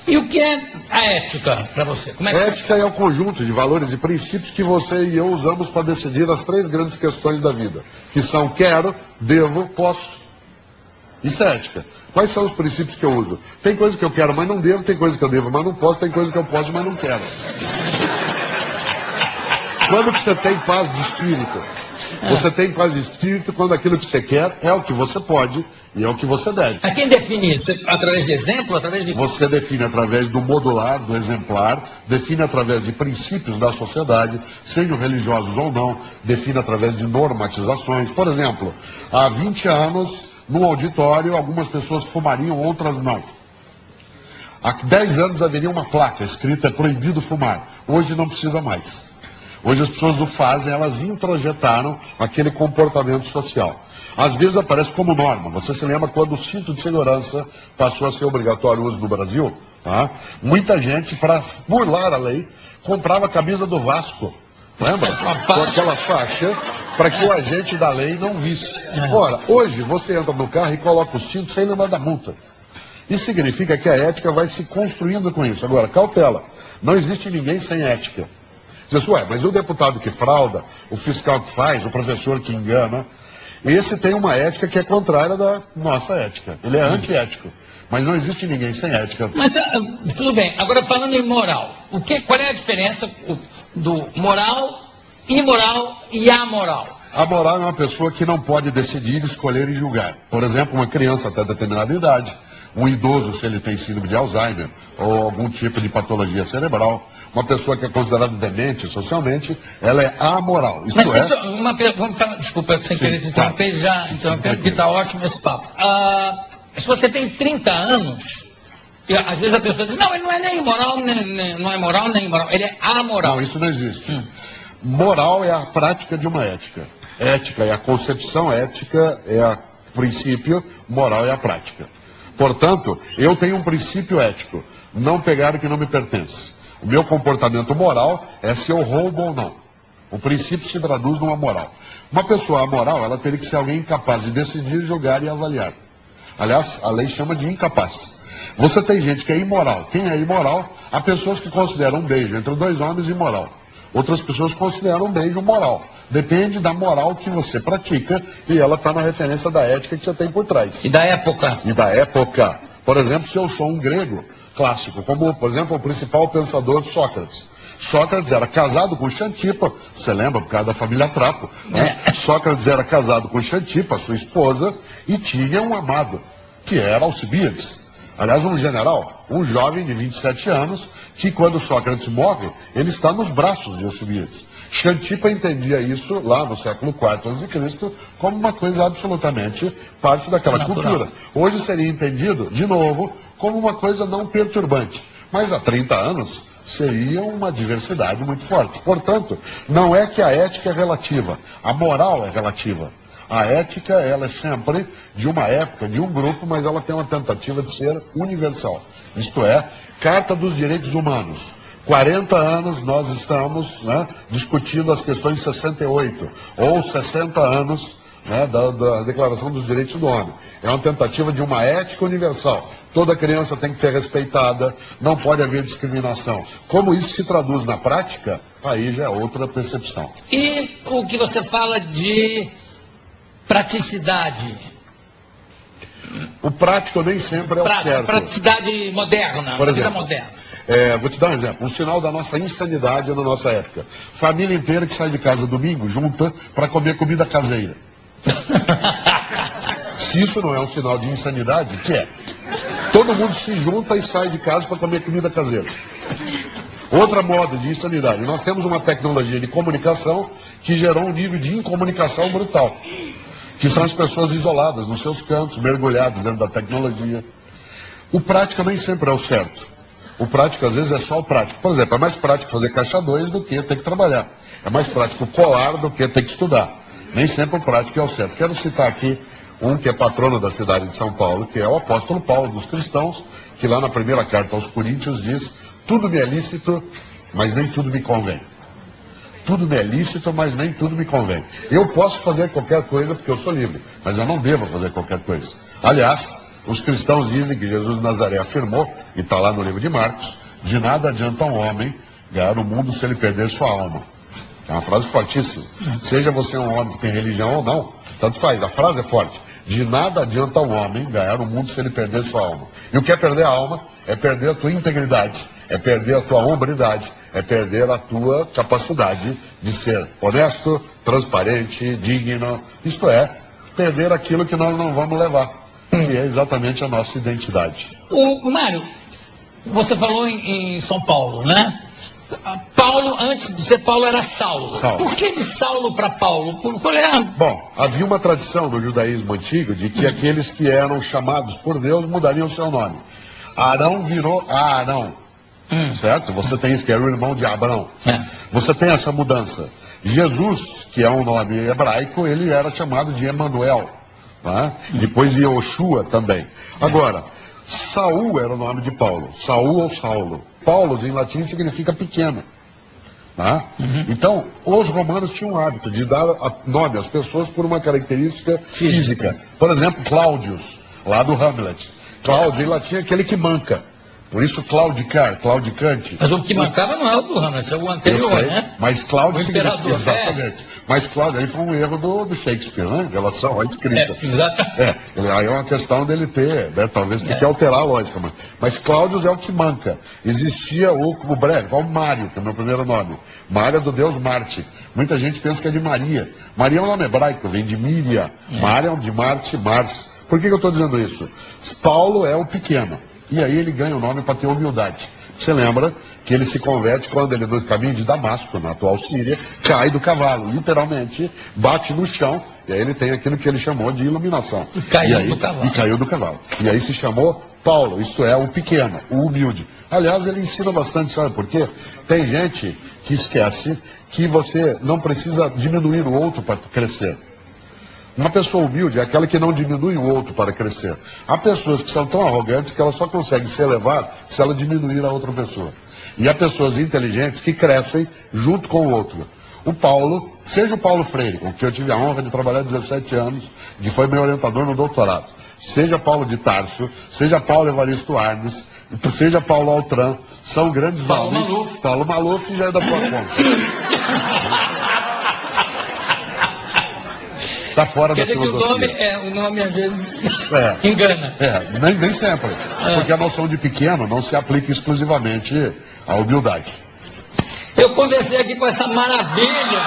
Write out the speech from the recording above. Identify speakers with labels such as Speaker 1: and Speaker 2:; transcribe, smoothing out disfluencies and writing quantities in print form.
Speaker 1: E o que é a ética para você? Como é que
Speaker 2: ética é o conjunto de valores e princípios que você e eu usamos para decidir as três grandes questões da vida, que são quero, devo, posso. Isso é ética. Quais são os princípios que eu uso? Tem coisa que eu quero, mas não devo, tem coisa que eu devo, mas não posso, tem coisa que eu posso, mas não quero. Quando que você tem paz de espírito? Você tem paz de espírito quando aquilo que você quer é o que você pode e é o que você deve.
Speaker 1: A quem define isso? Através de exemplo? Através de...
Speaker 2: Você define através do modular, do exemplar, define através de princípios da sociedade, sejam religiosos ou não, define através de normatizações. Por exemplo, há 20 anos, no auditório, algumas pessoas fumariam, outras não. Há 10 anos haveria uma placa escrita: é proibido fumar. Hoje não precisa mais. Hoje as pessoas o fazem, elas introjetaram aquele comportamento social. Às vezes aparece como norma. Você se lembra quando o cinto de segurança passou a ser obrigatório uso no Brasil? Tá? Muita gente, para burlar a lei, comprava a camisa do Vasco. Lembra? Com aquela faixa, para que o agente da lei não visse. Ora, hoje você entra no carro e coloca o cinto sem lembrar da multa. Isso significa que a ética vai se construindo com isso. Agora, cautela. Não existe ninguém sem ética. Diz assim, mas o deputado que frauda, o fiscal que faz, o professor que engana, esse tem uma ética que é contrária da nossa ética. Ele é antiético. Mas não existe ninguém sem ética.
Speaker 1: Mas tudo bem. Agora falando em moral, qual é a diferença do moral, imoral e amoral?
Speaker 2: A moral é uma pessoa que não pode decidir, escolher e julgar. Por exemplo, uma criança até determinada idade, um idoso se ele tem síndrome de Alzheimer ou algum tipo de patologia cerebral. Uma pessoa que é considerada demente socialmente, ela é amoral. Isso
Speaker 1: vamos falar, desculpa, sem querer te interromper, porque está ótimo esse papo. Se você tem 30 anos, às vezes a pessoa diz, não, ele não é nem moral, não é moral nem imoral, ele é amoral.
Speaker 2: Não, isso não existe. Moral é a prática de uma ética. Ética é a concepção, ética é o princípio, moral é a prática. Portanto, eu tenho um princípio ético, não pegar o que não me pertence. O meu comportamento moral é se eu roubo ou não. O princípio se traduz numa moral. Uma pessoa amoral, ela teria que ser alguém incapaz de decidir, julgar e avaliar. Aliás, a lei chama de incapaz. Você tem gente que é imoral. Quem é imoral? Há pessoas que consideram um beijo entre dois homens imoral. Outras pessoas consideram um beijo moral. Depende da moral que você pratica e ela está na referência da ética que você tem por trás.
Speaker 1: E da época.
Speaker 2: E da época. Por exemplo, se eu sou um grego clássico, como, por exemplo, o principal pensador Sócrates. Sócrates era casado com Xantipa, você lembra, por causa da família Trapo, né? Sócrates era casado com Xantipa, sua esposa, e tinha um amado, que era Alcibíades. Aliás, um general, um jovem de 27 anos, que quando Sócrates morre, ele está nos braços de Alcibíades. Xantipa entendia isso, lá no século IV a.C., como uma coisa absolutamente parte daquela cultura. Hoje seria entendido, de novo, como uma coisa não perturbante. Mas há 30 anos seria uma diversidade muito forte. Portanto, não é que a ética é relativa, a moral é relativa. A ética, ela é sempre de uma época, de um grupo, mas ela tem uma tentativa de ser universal. Isto é, Carta dos Direitos Humanos. 40 anos nós estamos discutindo as questões de 68, ou 60 anos da Declaração dos Direitos do Homem. É uma tentativa de uma ética universal. Toda criança tem que ser respeitada, não pode haver discriminação. Como isso se traduz na prática, aí já é outra percepção.
Speaker 1: E o que você fala de praticidade?
Speaker 2: O prático nem sempre é o certo.
Speaker 1: Praticidade moderna,
Speaker 2: por exemplo,
Speaker 1: moderna.
Speaker 2: Vou te dar um exemplo, um sinal da nossa insanidade na nossa época. Família inteira que sai de casa domingo, junta, para comer comida caseira. Se isso não é um sinal de insanidade, o que é? Todo mundo se junta e sai de casa para comer comida caseira. Outra moda de insanidade. Nós temos uma tecnologia de comunicação que gerou um nível de incomunicação brutal. Que são as pessoas isoladas nos seus cantos, mergulhadas dentro da tecnologia. O prático nem sempre é o certo. O prático, às vezes, é só o prático. Por exemplo, é mais prático fazer caixa 2 do que ter que trabalhar. É mais prático colar do que ter que estudar. Nem sempre o prático é o certo. Quero citar aqui um que é patrono da cidade de São Paulo, que é o apóstolo Paulo dos cristãos, que lá na primeira carta aos Coríntios diz: tudo me é lícito, mas nem tudo me convém. Tudo me é lícito, mas nem tudo me convém. Eu posso fazer qualquer coisa porque eu sou livre, mas eu não devo fazer qualquer coisa. Aliás, os cristãos dizem que Jesus de Nazaré afirmou, e está lá no livro de Marcos, de nada adianta um homem ganhar o mundo se ele perder sua alma. É uma frase fortíssima. Seja você um homem que tem religião ou não, tanto faz, a frase é forte. De nada adianta um homem ganhar o mundo se ele perder sua alma. E o que é perder a alma? É perder a tua integridade, é perder a tua hombridade, é perder a tua capacidade de ser honesto, transparente, digno. Isto é, perder aquilo que nós não vamos levar, que é exatamente a nossa identidade.
Speaker 1: O Mário, você falou em São Paulo, né? Paulo, antes de ser Paulo, era Saulo. Por que de Saulo para Paulo?
Speaker 2: Bom, havia uma tradição no judaísmo antigo de que aqueles que eram chamados por Deus mudariam seu nome. Arão virou Arão, certo? Você tem isso, que era o irmão de Abraão. Você tem essa mudança. Jesus, que é um nome hebraico, ele era chamado de Emanuel. Né? Depois de Yoshua também. Agora, Saul era o nome de Paulo. Saul ou Saulo. Paulo, em latim, significa pequeno. Tá? Então, os romanos tinham o hábito de dar nome às pessoas por uma característica física. Por exemplo, Cláudius, lá do Hamlet. Cláudio, em latim, é aquele que manca. Por isso, claudicar, claudicante.
Speaker 1: Mas o que mancava não é o do Hamlet, é o anterior, né?
Speaker 2: Mas Cláudio
Speaker 1: significa...
Speaker 2: Exatamente. Mas Cláudio, aí foi um erro do Shakespeare, né? Em relação à escrita.
Speaker 1: Exatamente.
Speaker 2: Aí é uma questão dele ter, né? Talvez tenha que alterar a lógica. Mas Cláudio é o que manca. Existia o breve, o Mário, que é o meu primeiro nome. Mário é do deus Marte. Muita gente pensa que é de Maria. Maria é um nome hebraico, vem de Míria. Mário é de Marte, Mars. Por que eu estou dizendo isso? Paulo é o pequeno. E aí ele ganha o nome para ter humildade. Você lembra que ele se converte quando ele, no caminho de Damasco, na atual Síria, cai do cavalo, literalmente, bate no chão, e aí ele tem aquilo que ele chamou de iluminação.
Speaker 1: E caiu do cavalo.
Speaker 2: E caiu do cavalo. E aí se chamou Paulo, isto é, o pequeno, o humilde. Aliás, ele ensina bastante, sabe por quê? Tem gente que esquece que você não precisa diminuir o outro para crescer. Uma pessoa humilde é aquela que não diminui o outro para crescer. Há pessoas que são tão arrogantes que elas só conseguem se elevar se ela diminuir a outra pessoa. E há pessoas inteligentes que crescem junto com o outro. O Paulo, seja o Paulo Freire, com quem eu tive a honra de trabalhar 17 anos, que foi meu orientador no doutorado, seja Paulo de Tarso, seja Paulo Evaristo Arnes, seja Paulo Altran, são grandes nomes. Paulo Maluf já é da sua conta. Está fora da filosofia.
Speaker 1: Quer dizer que o nome às vezes engana.
Speaker 2: Nem sempre. Porque a noção de pequeno não se aplica exclusivamente à humildade.
Speaker 1: Eu conversei aqui com essa maravilha